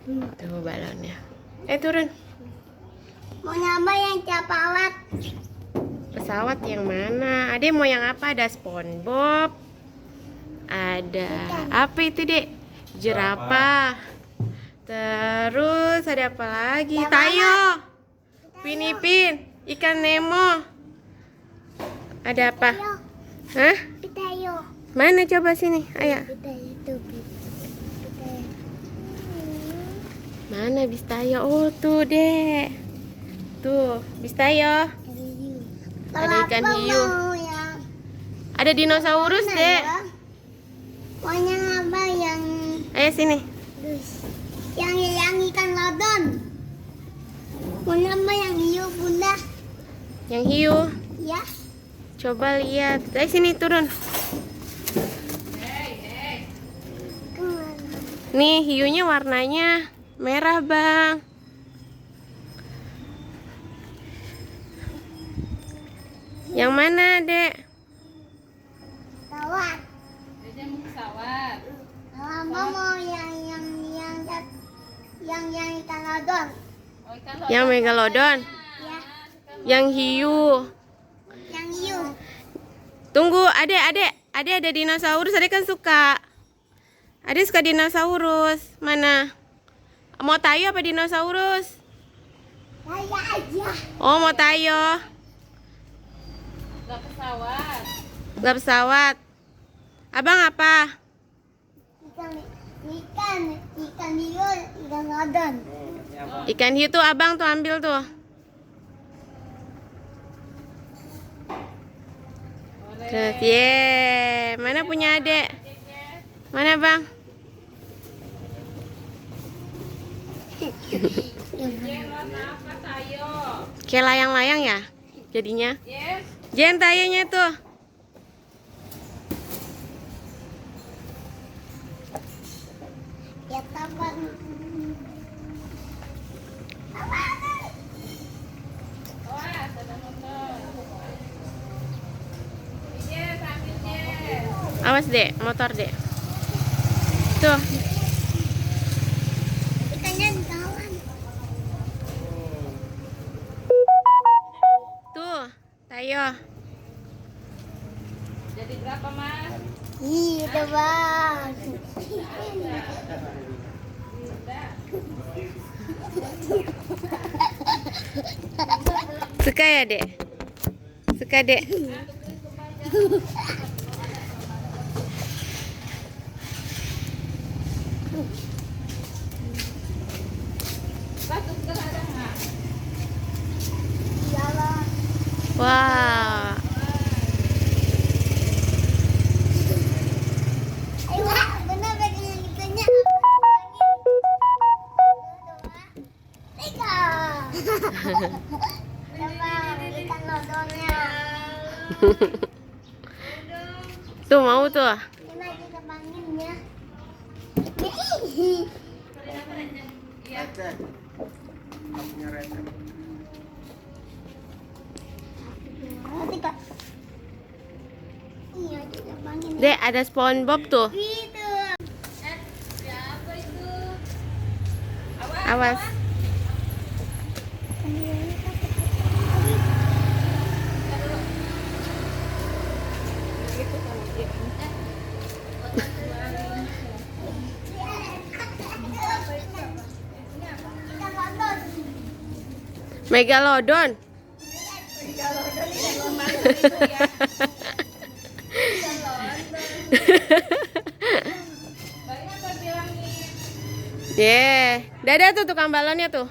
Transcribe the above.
Tuh balonnya. Turun. Mau nambah yang pesawat. Pesawat yang mana? Adek mau yang apa? Ada SpongeBob. Ada apa itu, Dek? Jerapah. Terus ada apa lagi? Tayo. Pinipin. Ikan Nemo. Ada apa? Hah? Pitayo. Mana coba sini? Ayo. Pitayo tuh. Mana Bistayo? Oh, tuh, Dek. Tuh, Bistayo. Ada ikan hiu. Ada dinosaurus, Dek. Maunya apa yang Ayo sini. yang ikan lodon. Maunya apa yang hiu bunda? Yang hiu. Ya. Coba lihat. Ayo sini turun. Nih, hiunya warnanya merah, Bang. Yang mana, Dek? Pesawat. Pesawat. Lama mau yang ikan lodon. Yang megalodon. Ya. Yang hiu. Yang hiu. Tunggu, Adek ada dinosaurus. Adek kan suka. Adek suka dinosaurus. Mana? Mau Tayo apa dinosaurus? Saya aja. Oh, mau Tayo. Gak pesawat. Gak pesawat. Abang apa? Ikan hiu, ikan lodon. Ikan hiu tuh abang tuh ambil tuh. Terus, mana punya adek? Mana bang? Warna apa Tayo? Kayak layang-layang ya jadinya. Yes. Jen Tayonya tuh. Ya tabang. Awas, ada motor. Yes, ambil yes. Awas dek, motor dek. Tuh, Ikannya di kawan. tuh, Tayo. Jadi berapa mas? Iya bang. Suka ya dek? Suka dek? Batu ada nggak? Jalan. Wah, Ayo benar bagian ikannya. Tiga. Bang, ikan lodonnya. tuh mau tuh. Ini lagi kebanginnya. Tiga. Iya, juga bangin. Dek, ada SpongeBob tuh. Gitu. Siapa itu? Awas. Ikan lodon. Megalodon. Banyak apa bilangin? Dadah tuh tukang balonnya tuh.